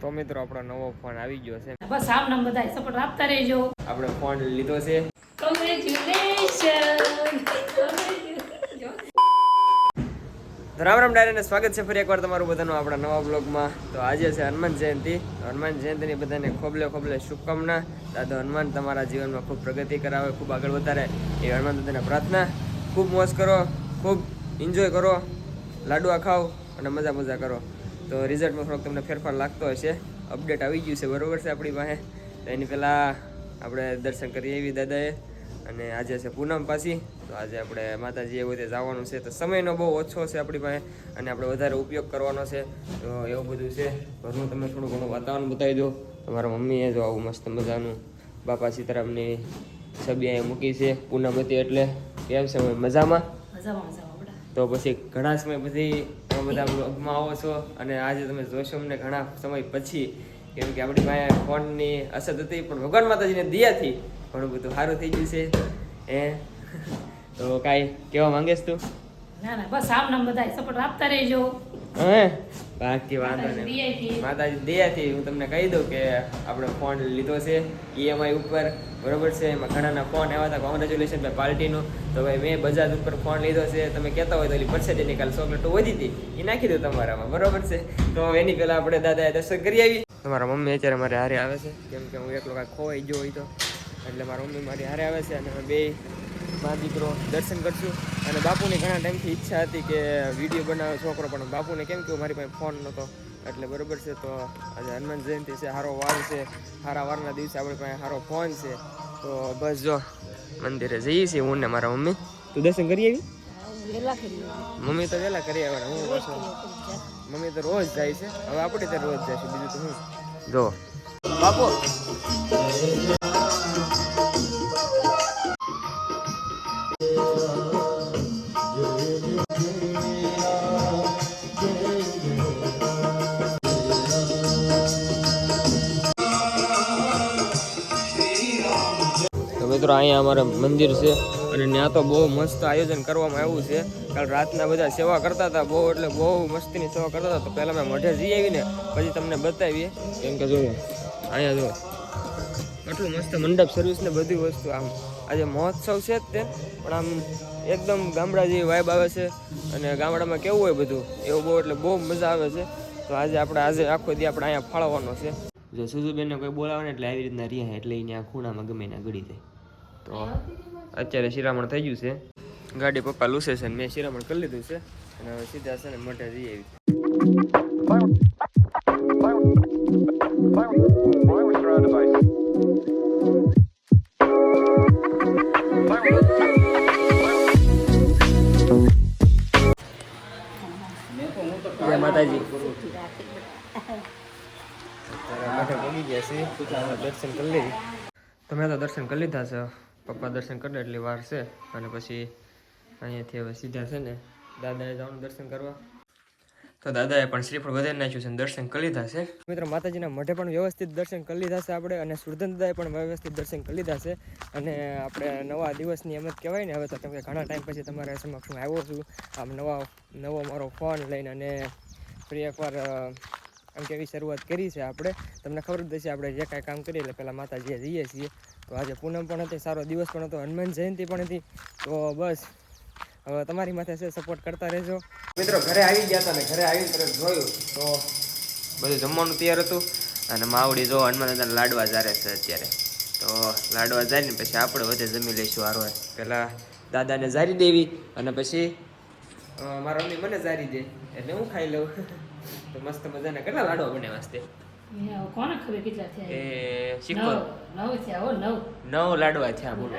તો મિત્રો આપણો નવો ફોન આવી ગયો છે. બસ આમ નામ બધાય સપોર્ટ આપતા રહેજો. આપણે ફોન લીધો છે. રામ રામ ડાયરાને સ્વાગત છે ફરી એકવાર તમારું બધાનું આપણા નવા બ્લોગમાં. તો આજે છે હનુમાન જયંતિ. હનુમાન જયંતિની બધાને ખોબલે ખોબલે શુભકામના. દાદા હનુમાન તમારા જીવનમાં ખૂબ પ્રગતિ કરાવે, ખૂબ આગળ વધારે એ હનુમાન દાદાને પ્રાર્થના. ખૂબ મોજ કરો, ખૂબ એન્જોય કરો, લાડવા ખાઓ અને મજા કરો. તો રિઝલ્ટમાં થોડોક તમને ફેરફાર લાગતો હશે. અપડેટ આવી ગયું છે, બરોબર છે આપણી પાસે. તો એની પહેલાં આપણે દર્શન કરીએ એવી દાદાએ. અને આજે છે પૂનમ પાછી, તો આજે આપણે માતાજી એવું રીતે જવાનું છે. તો સમયનો બહુ ઓછો છે આપણી પાસે અને આપણે વધારે ઉપયોગ કરવાનો છે. તો એવું બધું છે. ઘરનું તમને થોડું ઘણું વાતાવરણ બતાવી દો. તમારા મમ્મીએ જો આવું મસ્ત મજાનું બાપા સીતારામની છબી અહીંયા મૂકી છે. પૂનમ હતી એટલે કેમ છે મજામાં? તો પછી ઘણા સમય પછી તમે બધા બ્લોગમાં આવો છો અને આજે તમે જોશો અમને ઘણા સમય પછી. કેમ કે આપણી પાસે ફોનની અસર હતી, પણ ભગવાન માતાજીને દયાથી ઘણું બધું સારું થઈ ગયું છે. તો કાંઈ કહેવા માંગેશ તું? ના બસ આમ નામ બધાય સપોર્ટ આપતા રહેજો. બાકી વાંધો નહીં, માતાજી દયાથી હું તમને કહી દઉં કે આપણે ફોન લીધો છે EMI ઉપર, બરોબર છે. એમાં ઘણાના ફોન આવ્યા હતા, કોંગ્રેચ્યુલેશન ભાઈ પાર્ટીનું. તો ભાઈ મેં બજાજ ઉપર ફોન લીધો છે. તમે કહેતા હોય તો એની પર્સેન્ટેજની કાલ ચોકલેટો વધી હતી એ નાખી દઉં તમારામાં, બરોબર છે. તો એની પહેલાં આપણે દાદાએ દર્શન કરી આવી. તમારા મમ્મી અત્યારે મારે હારે આવે છે, કેમ કે હું એકલો કાંઈ ખોવાઈ ગયો હોય તો એટલે મારા મમ્મી મારી હારે આવે છે. અને બે મા દીકરો દર્શન કરશું. અને બાપુની ઘણા ટાઈમથી ઈચ્છા હતી કે વિડીયો બનાવે છોકરો, પણ બાપુને કેમ કે મારી પાસે ફોન નહોતો એટલે, બરોબર છે. તો આજે હનુમાન જયંતિ છે, સારો વાર છે, સારા વારના દિવસે આપણી પાસે સારો ફોન છે. તો બસ જો મંદિરે જઈએ છીએ હું ને મારા મમ્મી. તું દર્શન કરી આવી? મમ્મી તો વહેલા કરી આવ્યા. હું પાછો મમ્મી તો રોજ જાય છે, હવે આપણે તો રોજ જાય છે. બીજું તો હું જો બાપુ મિત્રો અહીંયા અમારે મંદિર છે અને ત્યાં તો બહુ મસ્ત આયોજન કરવામાં આવ્યું છે. કાલ રાતના બધા સેવા કરતા હતા, બહુ એટલે બહુ મસ્તીની સેવા કરતા હતા. તો પહેલાં મેં મઢે જઈ આવીને પછી તમને બતાવીએ. કેમ કે જો અહીંયા જો આટલું મસ્ત મંડપ સર્વિસ ને બધી વસ્તુ. આમ આજે મહોત્સવ છે જ તે, પણ આમ એકદમ ગામડા જેવી વાઇબ આવે છે. અને ગામડામાં કેવું હોય બધું એવું બહુ એટલે બહુ મજા આવે છે. તો આજે આખો દી આપણે અહીંયા ફાળવવાનો છે. જો સુઝુબેનને કોઈ બોલાવે ને એટલે આવી રીતના રહ્યા, એટલે એને આ ખૂણામાં ગમે ને ગળી જાય. તો અત્યારે શિરામણ થઈ ગયું છે, ગાડી પપ્પા લૂસે છે, મેં શિરામણ કરી લીધું છે. અને હવે સીધા છે ને મઢે જઈ આવી. જય માતાજી. મઠે પગી ગયા છે, દર્શન કરી લીધી. તો મેં તો દર્શન કરી લીધા છે, પપ્પા દર્શન કરે એટલી વાર છે. અને પછી અહીંયાથી હવે સીધા છે ને દાદાએ જવાનું દર્શન કરવા. તો દાદાએ પણ શ્રીફળ વધારી નાખ્યું છે, દર્શન કરી લીધા છે. મિત્રો માતાજીના મઢે પણ વ્યવસ્થિત દર્શન કરી લીધા છે આપણે, અને સુરધન દાદાએ પણ વ્યવસ્થિત દર્શન કરી લીધા છે. અને આપણે નવા દિવસની એમ જ કહેવાય ને હવે તો, કેમ કે ઘણા ટાઈમ પછી તમારા સમક્ષ આવ્યો છું આમ નવો મારો ફોન લઈને. અને ફરી એકવાર આમ કેવી શરૂઆત કરી છે આપણે. તમને ખબર જ હશે આપણે જે કાંઈ કામ કરીએ એટલે પહેલાં માતાજીએ જઈએ છીએ. તો આજે પૂનમ પણ હતી, સારો દિવસ પણ હતો, હનુમાન જયંતિ પણ હતી. તો બસ હવે તમારી માથે છે, સપોર્ટ કરતા રહેજો. મિત્રો ઘરે આવી ગયા હતા ને ઘરે આવીને તરત જોયું તો બધું જમવાનું તૈયાર હતું. અને માવડી જો હનુમાન દાદાના લાડવા જારે છે અત્યારે. તો લાડવા જારીને પછી આપણે વધે જમી લઈશું હારવાર. પહેલાં દાદાને જારી દેવી અને પછી મારા મમ્મી મને જારી દે એટલે હું ખાઈ લઉં. તો મસ્ત મજાના કેટલા લાડવા બને વાસ્તે કોને ખબર કેટલા થયા? એ શીખો 9 થયા હો. 9 લાડવા થયા. બોલો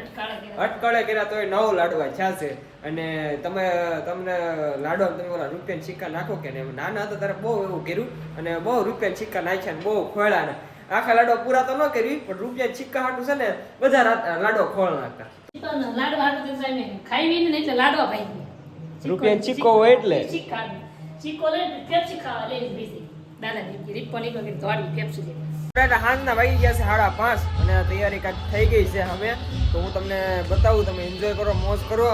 અટકળે કર્યા તોય 9 લાડવા થયા છે. અને તમને લાડવા તમે ઓલા રૂપિયાના સિક્કા નાખો કે ને, નાના હતા ત્યારે બહુ એવું કર્યું અને બહુ રૂપિયાના સિક્કા નાખ્યા ને બહુ ખોળ્યા ને. આખા લાડવા પૂરા તો ન કરી, પણ રૂપિયાના સિક્કા હાટું છે ને બધા લાડવા ખોળ નાખતા. લાડવા હાટું ખાઈ ને એટલે લાડવા ભાઈ રૂપિયાનો સિક્કો હોય એટલે સિક્કો લે પેપ્સી ખાવા લે બેસી દાદા ની રીપ પર નીકળી દોડી પેપ્સી લે. હાંજના વાગી ગયા છે 5:30 અને તૈયારી કાંઈક થઈ ગઈ છે હવે. તો હું તમને બતાવું, તમે એન્જોય કરો, મોજ કરો.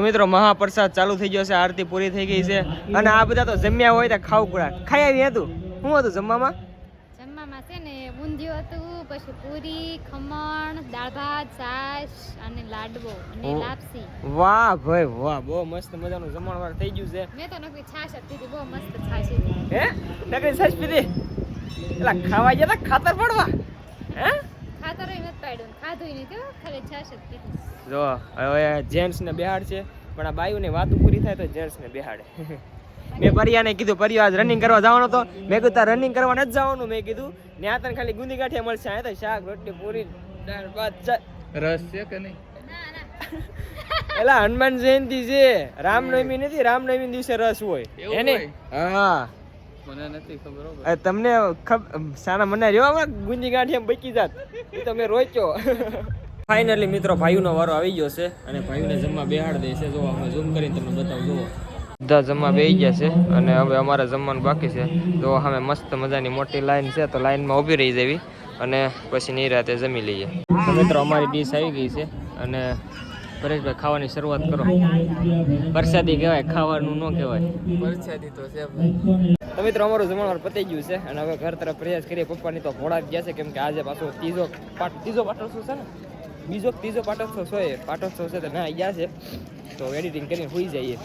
મિત્રો મહાપ્રસાદ ચાલુ થઈ ગયો છે, આરતી પૂરી થઈ ગઈ છે અને આ બધા તો જમ્યા હોય તો ખાવું કુડા ખાઈ આવી હતું. શું હતું જમવામાં? જમવામાં છે ને ઊંધિયું હતું, પછી પૂરી, ખમણ, દાળ ભાત, છાશ અને લાડવો અને લાપસી. વાહ ભાઈ વાહ, બહુ મસ્ત મજાનું જમણવાર થઈ ગયું છે. મેં તો નકરી છાશ જ પીધી, બહુ મસ્ત છાશ હતી. હે નકરી છાશ પીધી? એલા ખાવા ગયા તા ખાતર પડવા? હે ખાતર નથી પાડ્યું, ખાધું નથી, ખાલી છાશ જ પીધી. જો હવે જેન્ટ્સ ને બેહાડ છે, પણ આ બાયુ ની વાતો પૂરી થાય તો જેન્ટ્સ ને બેહાડે. મેં પરિયાને કીધું, પરિયો આજ રનિંગ કરવા જવાનો તો મેં કીધું તાર રનિંગ કરવા નથી જવાનું. મેં કીધું ત્યાં તને ખાલી ગુંદી ગાંઠિયા મળશે, આ તો શાક રોટલી પૂરી દાળ ભાત રસ છે કે નહીં? એલા હનુમાન જયંતિ છે, રામનવમી નથી, રામનવમી દિવસે રસ હોય એને. હા મને નથી ખબર હો. તમને સાના મને રેવા ગુંદી ગાંઠિયા બચી જાત એ તો મેં રોચ્યો. ફાઇનલી મિત્રો ભાઈનો વારો આવી ગયો છે અને ભાઈઓને જમવા બેહાડ દે છે. જો અમે ઝૂમ કરીને તમને બતાવું. જુઓ બધા જમવા બેસી ગયા છે અને હવે અમારે જમવાનું બાકી છે. જો અમે મસ્ત મજાની મોટી લાઈન છે, તો લાઈનમાં ઊભી રહી જવી અને પછી નિરાતે જમી લઈએ. તો મિત્રો અમારી ડીશ આવી ગઈ છે અને પરેશભાઈ ખાવાની શરૂઆત કરો. પ્રસાદી કહેવાય, ખાવાનું ન કહેવાય. પરસાદી તો છે ભાઈ. તો મિત્રો અમારું જમણવાર પતી ગયું છે અને હવે ઘર તરફ પ્રયાસ કરીએ. પપ્પાની તો ઘોડા જ ગયા છે, કેમ કે આજે પાછો ત્રીજો પાટોત્સવ છે ને, ત્રીજો પાટોત્સવ છે તો ના ગયા છે, તો એડિટિંગ કરીને હોઈ જઈએ.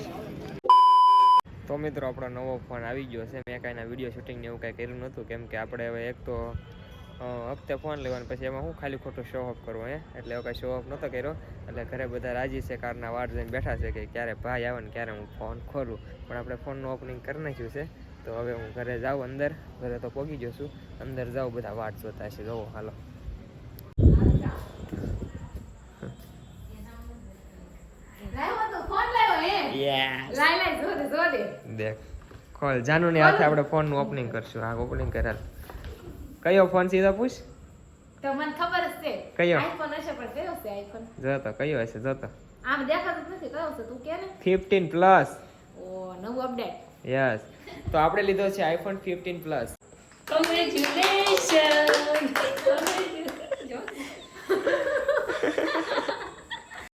તો મિત્રો આપણો નવો ફોન આવી ગયો છે. મેં કાંઈના વિડીયો શૂટિંગ ને એવું કાંઈ કર્યું નહોતું, કેમ કે આપણે હવે એક તો હપ્તે ફોન લેવાનો, પછી એમાં હું ખાલી ખોટો શો ઓફ કરવો એટલે હવે કાંઈ શો ઓફ નહોતો કર્યો. એટલે ઘરે બધા રાજી છે, કારના વાટ જઈને બેઠા છે કે ક્યારે ભાઈ આવે ને ક્યારે હું ફોન ખોલું. પણ આપણે ફોનનું ઓપનિંગ કરી નાખ્યું છે, તો હવે હું ઘરે જાઉં. ઘરે તો પહોંચી ગયો છું, અંદર જાઉં, બધા વાટ જોતા છે. જોવો હાલો. દેખ ખોલ જાનુની હાથે આપણે ફોનનું ઓપનિંગ કરશું. હા ઓપનિંગ કરેલ. કયો ફોન સીધા પૂછ? તો મને ખબર જ છે કયો? આઈફોન હશે, પણ કયો છે આઈફોન? જોતો કયો હશે, જોતો આમ દેખાતું જ નથી, કયો છે તું કે ને? 15 પ્લસ. ઓ નવું અપડેટ. યસ, તો આપણે લીધો છે આઈફોન 15 પ્લસ. કોંગ્રેચ્યુલેશન.